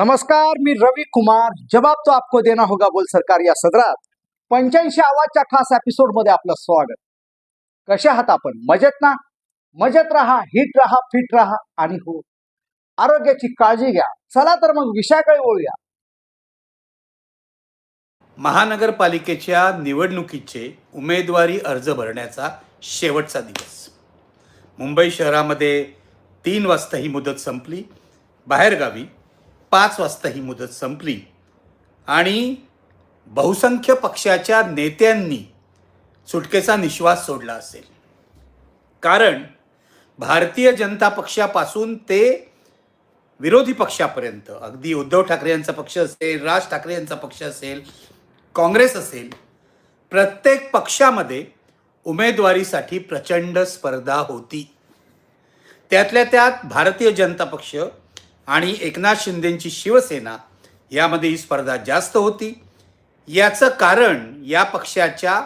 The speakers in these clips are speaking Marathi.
नमस्कार, मी रवि कुमार. जवाब तो आपको देना होगा बोल सरकार या सदरात 85च्या खास एपिसोड मध्ये आपलं स्वागत. कसे आहात आपण? मजेत ना? मजेत राहा, हिट राहा, फिट राहा आणि हो, आरोग्याची काळजी घ्या. चला तर मग विषयाकडे वळूया. महानगरपालिकेच्या निवडणुकीचे उमेदवारी अर्ज भरण्याचा शेवटचा दिवस. मुंबई शहरामध्ये 3 वाजता ही मुदत संपली, बाहेरगावी 5 वाजता ही मुदत संपली आणि बहुसंख्य पक्षाच्या नेत्यांनी सुटकेचा निश्वास सोडला असेल. कारण भारतीय जनता पक्षापासून ते विरोधी पक्षापर्यंत, अगदी उद्धव ठाकरे यांचा पक्ष असेल, राज ठाकरे यांचा पक्ष असेल, काँग्रेस असेल, प्रत्येक पक्षामध्ये उमेदवारीसाठी प्रचंड स्पर्धा होती. त्यातल्या त्यात भारतीय जनता पक्ष आणि एकनाथ शिंदेंची शिवसेना यामध्ये ही स्पर्धा जास्त होती. याचं कारण या पक्षाच्या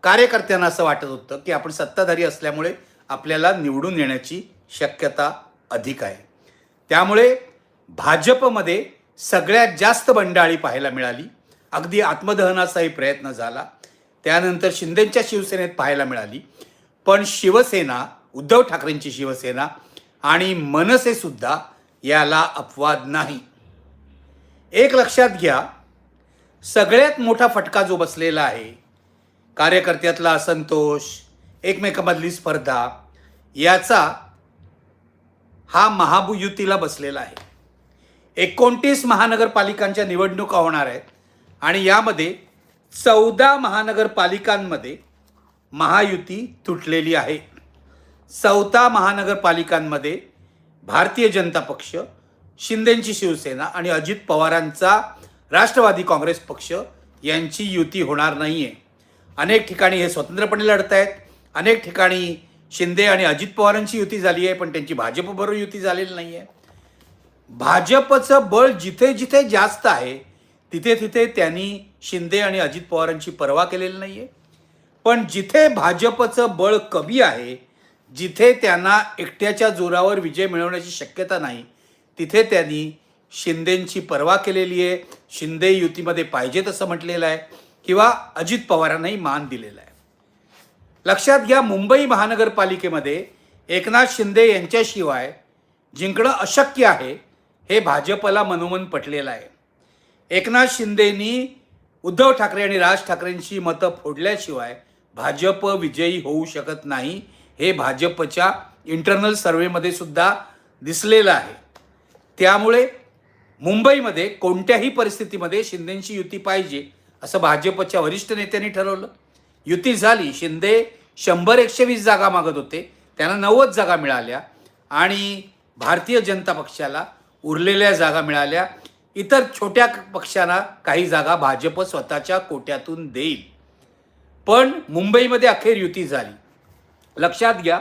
कार्यकर्त्यांना असं वाटत होतं की आपण सत्ताधारी असल्यामुळे आपल्याला निवडून येण्याची शक्यता अधिक आहे. त्यामुळे भाजपमध्ये सगळ्यात जास्त बंडाळी पाहायला मिळाली. अगदी आत्मदहनाचाही प्रयत्न झाला. त्यानंतर शिंदेंच्या शिवसेनेत पाहायला मिळाली. पण शिवसेना, उद्धव ठाकरेंची शिवसेना आणि मनसे सुद्धा याला अपवाद नाही. एक लक्षात घ्या, सगळ्यात मोठा फटका जो बसलेला आहे, कार्यकर्त्यातला असंतोष, एकमेकांमधली स्पर्धा, याचा हा महायुतीला बसलेला आहे. 29 महानगरपालिकांच्या निवडणुका होणार आहेत आणि यामध्ये 14 महानगरपालिकांमध्ये महायुती तुटलेली आहे. 14 महानगरपालिकांमध्ये भारतीय जनता पक्ष, शिंदेंची शिवसेना आणि अजित पवारांचा राष्ट्रवादी काँग्रेस पक्ष यांची युती होणार नाही आहे. अनेक ठिकाणी हे स्वतंत्रपणे लढत आहेत. अनेक ठिकाणी शिंदे आणि अजित पवारांची युती झाली आहे, पण त्यांची भाजपबरोबर युती झालेली नाही आहे. भाजपचं बळ जिथे जिथे जास्त आहे तिथे तिथे त्यांनी शिंदे आणि अजित पवारांची पर्वा केलेली नाही आहे. पण जिथे भाजपचं बळ कमी आहे, जिथे त्यांना एकट्याच्या जोरावर विजय मिळवण्याची शक्यता नाही, तिथे त्यांनी शिंदेंची पर्वा केलेली आहे. शिंदे युतीमध्ये पाहिजेत असं म्हटलेलं आहे किंवा अजित पवारांनाही मान दिलेला आहे. लक्षात घ्या, मुंबई महानगरपालिकेमध्ये एकनाथ शिंदे यांच्याशिवाय जिंकणं अशक्य आहे हे भाजपला मनोमन पटलेलं आहे. एकनाथ शिंदेंनी उद्धव ठाकरे आणि राज ठाकरेंची मतं फोडल्याशिवाय भाजप विजयी होऊ शकत नाही, हे भाजपच्या इंटरनल सर्व्हेमध्ये सुद्धा दिसलेलं आहे. त्यामुळे मुंबईमध्ये कोणत्याही परिस्थितीमध्ये शिंदेंची युती पाहिजे असं भाजपच्या वरिष्ठ नेत्यांनी ठरवलं. युती झाली. शिंदे 100-120 जागा मागत होते, त्यांना 90 जागा मिळाल्या आणि भारतीय जनता पक्षाला उरलेल्या जागा मिळाल्या. इतर छोट्या पक्षांना काही जागा भाजप स्वतःच्या कोट्यातून देईल. पण मुंबईमध्ये अखेर युती झाली. लक्षात घ्या,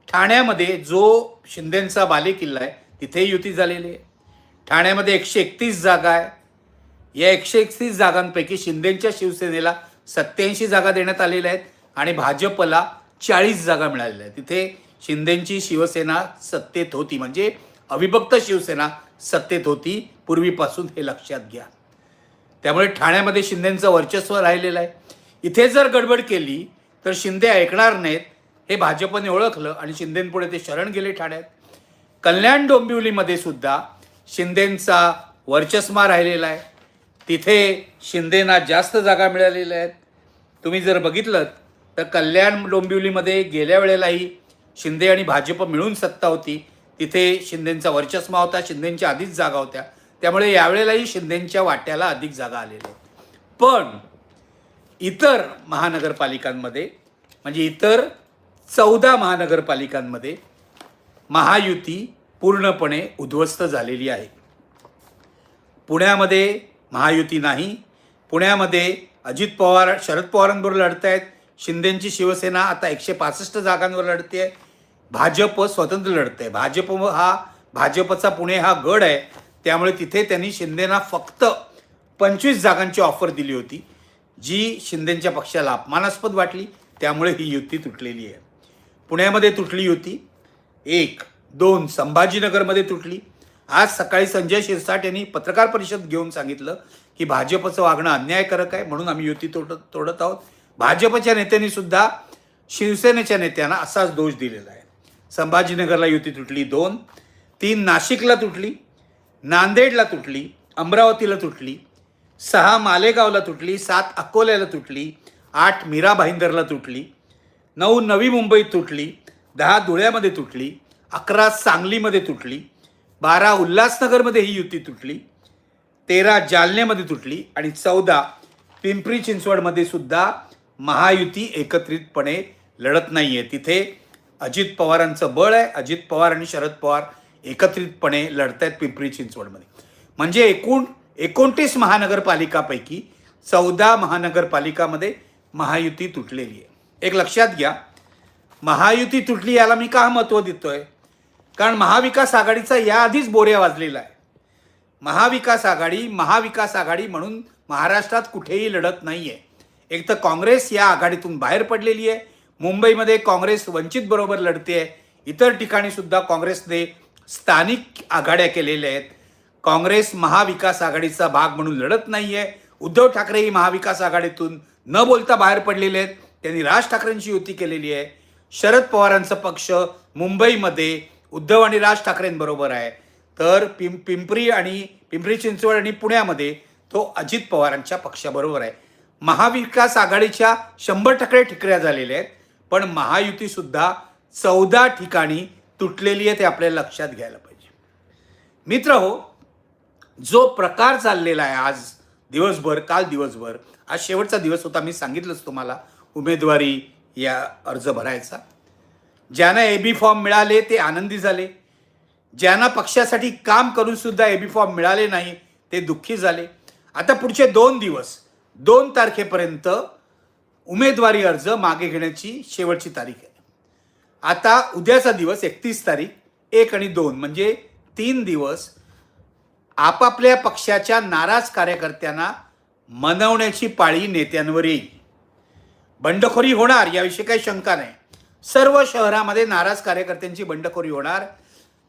ठाण्यामध्ये जो शिंदेंचा बालेकिल्ला आहे तिथे युती झालेली आहे. ठाण्यामध्ये 131 जागा आहे. या 131 जागांपैकी शिंदेंच्या शिवसेनेला 87 जागा देण्यात आलेल्या आहेत आणि भाजपला 40 जागा मिळालेल्या आहेत. तिथे शिंदेंची शिवसेना सत्तेत होती, म्हणजे अविभक्त शिवसेना सत्तेत होती पूर्वीपासून, हे लक्षात घ्या. त्यामुळे ठाण्यामध्ये शिंदेंचं वर्चस्व राहिलेलं आहे. इथे जर गडबड केली तर शिंदे ऐकणार नाहीत हे भाजपने ओळखलं आणि शिंदेंपुढे ते शरण गेले ठाण्यात. कल्याण डोंबिवलीमध्ये सुद्धा शिंदेंचा वर्चस्व राहिलेला आहे. तिथे शिंदेंना जास्त जागा मिळालेल्या आहेत. तुम्ही जर बघितलं तर कल्याण डोंबिवलीमध्ये गेल्या वेळेलाही शिंदे आणि भाजप मिळून सत्ता होती. तिथे शिंदेंचा वर्चस्व होता, शिंदेंच्या आधीच जागा होत्या. त्यामुळे यावेळेलाही शिंदेंच्या वाट्याला अधिक जागा आलेल्या आहेत. पण इतर महानगरपालिकांमध्ये, म्हणजे इतर 14 महानगरपालिकांमध्ये महायुती पूर्णपणे उद्ध्वस्त झालेली आहे. पुण्यामध्ये महायुती नाही. पुण्यामध्ये अजित पवार शरद पवारांबरोबर लढत आहेत. शिंदेंची शिवसेना आता 165 जागांवर लढते आहे. भाजप स्वतंत्र लढत आहे. भाजपचा पुणे हा गड आहे. त्यामुळे तिथे त्यांनी शिंदेना फक्त 25 जागांची ऑफर दिली होती, जी शिंदेंच्या पक्षाला अपमानास्पद वाटली. त्यामुळे ही युती तुटलेली आहे. पुण्यामध्ये तुटली युती. 1, 2 संभाजीनगरमध्ये तुटली आज सकाळी संजय शिरसाट यांनी पत्रकार परिषद घेऊन सांगितलं की भाजपचं वागणं अन्यायकारक आहे, म्हणून आम्ही युती तोडत आहोत. भाजपच्या नेत्यांनी सुद्धा शिवसेनेच्या नेत्यांना असाच दोष दिलेला आहे. संभाजीनगरला युती तुटली 2, 3 नाशिकला तुटली, नांदेडला तुटली, अमरावतीला तुटली, 6 मालेगावला तुटली, 7 अकोल्याला तुटली, 8 मीरा भाईंदरला तुटली, 9 नवी मुंबईत तुटली, 10 धुळ्यामध्ये तुटली, 11 सांगलीमध्ये तुटली, 12 उल्हासनगरमध्ये ही युती तुटली, 13 जालन्यामध्ये तुटली आणि 14 पिंपरी चिंचवडमध्ये सुद्धा महायुती एकत्रितपणे लढत नाहीये. तिथे अजित पवारांचं बळ आहे. अजित पवार आणि शरद पवार एकत्रितपणे लढत आहेत पिंपरी चिंचवडमध्ये. म्हणजे एकूण 29 महानगरपालिकापैकी 14 महानगरपालिकामध्ये महायुती तुटलेली आहे. एक लक्षात घ्या, महायुती तुटली याला मी का महत्त्व देतोय? कारण महाविकास आघाडीचा याआधीच बोऱ्या वाजलेला आहे. महाविकास आघाडी म्हणून महाराष्ट्रात कुठेही लढत नाहीये. एक तर काँग्रेस या आघाडीतून बाहेर पडलेली आहे. मुंबईमध्ये काँग्रेस वंचित बरोबर लढते आहे. इतर ठिकाणी सुद्धा काँग्रेसने स्थानिक आघाड्या केलेल्या आहेत. काँग्रेस महाविकास आघाडीचा भाग म्हणून लढत नाहीये. उद्धव ठाकरेही महाविकास आघाडीतून न बोलता बाहेर पडलेले आहेत. त्यांनी राज ठाकरेंची युती केलेली आहे. शरद पवारांचा पक्ष मुंबईमध्ये उद्धव आणि राज ठाकरेंबरोबर आहे, तर पिंपरी चिंचवड आणि पुण्यामध्ये तो अजित पवारांच्या पक्षाबरोबर आहे. महाविकास आघाडीच्या 100% ठिकऱ्या झालेल्या आहेत, पण महायुती सुद्धा 14 ठिकाणी तुटलेली आहे. ते आपल्याला लक्षात घ्यायला पाहिजे. मित्रहो, जो प्रकार चाललेला आहे आज दिवसभर, काल दिवसभर, आज शेवटचा दिवस होता, मी सांगितलंच तुम्हाला उमेदवारी या अर्ज भरायचा. ज्यांना एबी फॉर्म मिळाले ते आनंदी झाले. ज्यांना पक्षासाठी काम करून सुद्धा एबी फॉर्म मिळाले नाही ते दुःखी झाले. आता पुढचे 2 दिवस, 2 तारखेपर्यंत उमेदवारी अर्ज मागे घेण्याची शेवटची तारीख आहे. आता उद्याचा दिवस 31 तारीख, 1 आणि 2 म्हणजे 3 दिवस आपापल्या पक्षाच्या नाराज कार्यकर्त्यांना मनवण्याची पाळी नेत्यांवर येईल. बंडखोरी होणार याविषयी काही शंका नाही. सर्व शहरामध्ये नाराज कार्यकर्त्यांची बंडखोरी होणार,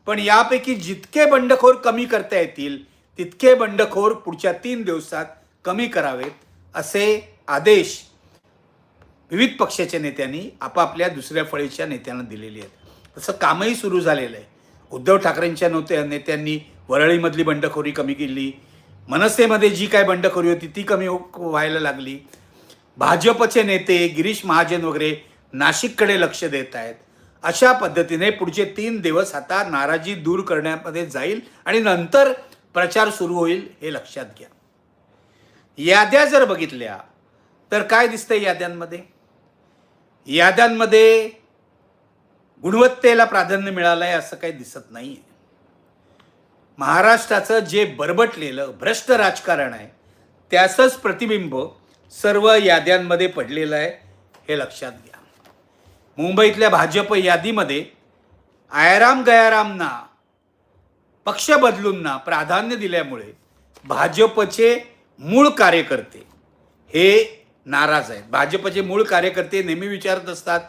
पण यापैकी जितके बंडखोर कमी करता येतील तितके बंडखोर पुढच्या 3 दिवसात कमी करावेत असे आदेश विविध पक्षाच्या नेत्यांनी आपापल्या दुसऱ्या फळीच्या नेत्यांना दिलेले आहेत. तसं कामही सुरू झालेलं आहे. उद्धव ठाकरेंच्या नेत्यांनी वरळीमधली बंडखोरी कमी केली. मनसेमध्ये जी काय बंडखोरी होती ती कमी व्हायला लागली. भाजपचे नेते गिरीश महाजन वगैरे नाशिककडे लक्ष देत आहेत. अशा पद्धतीने पुढचे 3 दिवस आता नाराजी दूर करण्यामध्ये जाईल आणि नंतर प्रचार सुरू होईल, हे लक्षात घ्या. याद्या जर बघितल्या तर काय दिसतंय याद्यांमध्ये गुणवत्तेला प्राधान्य मिळालं आहे असं काही दिसत नाही. महाराष्ट्राचं जे बरबटलेलं भ्रष्ट राजकारण आहे त्याचंच प्रतिबिंब सर्व याद्यांमध्ये पडलेलं आहे, हे लक्षात घ्या. मुंबईतल्या भाजप यादीमध्ये आयराम गयारामना पक्ष बदलूंना प्राधान्य दिल्यामुळे भाजपचे मूळ कार्यकर्ते हे नाराज आहेत. भाजपचे मूळ कार्यकर्ते नेहमी विचारत असतात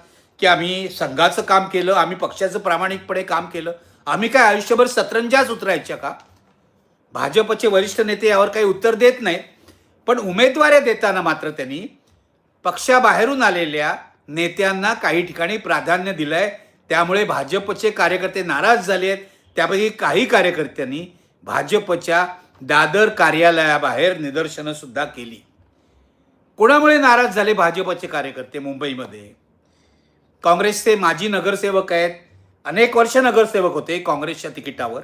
की आम्ही संघाचं काम केलं, आम्ही पक्षाचं प्रामाणिकपणे काम केलं, आम्ही काय आयुष्यभर सतरंजाच उतरायच्या का? भाजपचे वरिष्ठ नेते यावर काही उत्तर देत नाहीत. पण उमेदवारी देताना मात्र त्यांनी पक्षाबाहेरून आलेल्या नेत्यांना काही ठिकाणी प्राधान्य दिलंय. त्यामुळे भाजपचे कार्यकर्ते नाराज झाले आहेत. त्यापैकी काही कार्यकर्त्यांनी भाजपच्या दादर कार्यालयाबाहेर निदर्शनं सुद्धा केली. कोणामुळे नाराज झाले भाजपचे कार्यकर्ते? मुंबईमध्ये काँग्रेसचे माजी नगरसेवक आहेत, अनेक वर्ष नगरसेवक होते काँग्रेसच्या तिकिटावर.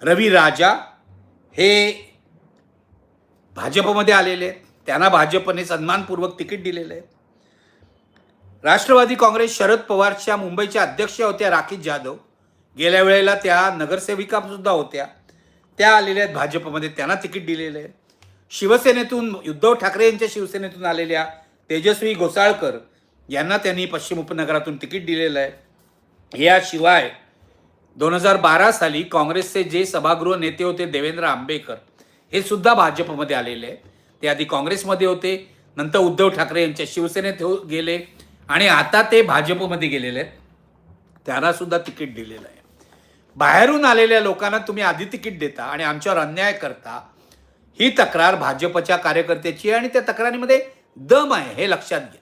रवी राजा हे भाजपमध्ये आलेले आहेत, त्यांना भाजपने सन्मानपूर्वक तिकीट दिलेलं आहे. राष्ट्रवादी काँग्रेस शरद पवारच्या मुंबईच्या अध्यक्ष होत्या राखी जाधव, गेल्या वेळेला त्या नगरसेविका सुद्धा होत्या, त्या आलेल्या आहेत भाजपमध्ये, त्यांना तिकीट दिलेलं आहे. शिवसेनेतून उद्धव ठाकरे यांच्या शिवसेनेतून आलेल्या तेजस्वी घोसाळकर यांना त्यांनी पश्चिम उपनगरातून तिकीट दिलेलं आहे. याशिवाय 2012 साली काँग्रेसचे जे सभागृह नेते होते देवेंद्र आंबेकर हे सुद्धा भाजपमध्ये आलेले आहेत. ते आधी काँग्रेसमध्ये होते, नंतर उद्धव ठाकरे यांच्या शिवसेनेत गेले आणि आता ते भाजपमध्ये गेलेले आहेत. त्यांना सुद्धा तिकीट दिलेलं आहे. बाहेरून आलेल्या लोकांना तुम्ही आधी तिकीट देता आणि आमच्यावर अन्याय करता, ही तक्रार भाजपच्या कार्यकर्त्याची आहे आणि त्या तक्रारीमध्ये दम आहे हे लक्षात घ्या.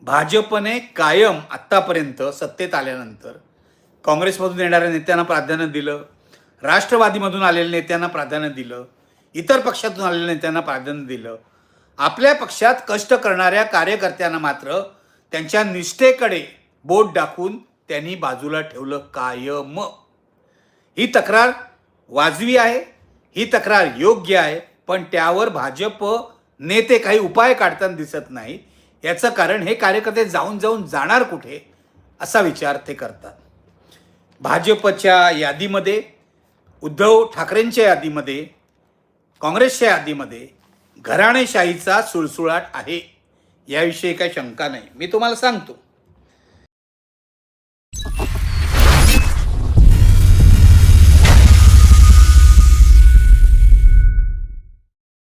भाजपने कायम आत्तापर्यंत सत्तेत आल्यानंतर काँग्रेसमधून येणाऱ्या नेत्यांना प्राधान्य दिलं, राष्ट्रवादीमधून आलेल्या नेत्यांना प्राधान्य दिलं, इतर पक्षातून आलेल्या नेत्यांना प्राधान्य दिलं. आपल्या पक्षात कष्ट करणाऱ्या कार्यकर्त्यांना मात्र त्यांच्या निष्ठेकडे बोट दाखवून त्यांनी बाजूला ठेवलं कायम. ही तक्रार वाजवी आहे, ही तक्रार योग्य आहे, पण त्यावर भाजप नेते काही उपाय काढताना दिसत नाही. याचं कारण हे कार्यकर्ते जाऊन जाऊन जाणार कुठे असा विचार ते करतात. भाजपच्या यादीमध्ये, उद्धव ठाकरेंच्या यादीमध्ये, काँग्रेसच्या यादीमध्ये घराणेशाहीचा सुळसुळाट आहे, याविषयी काही शंका नाही. मी तुम्हाला सांगतो,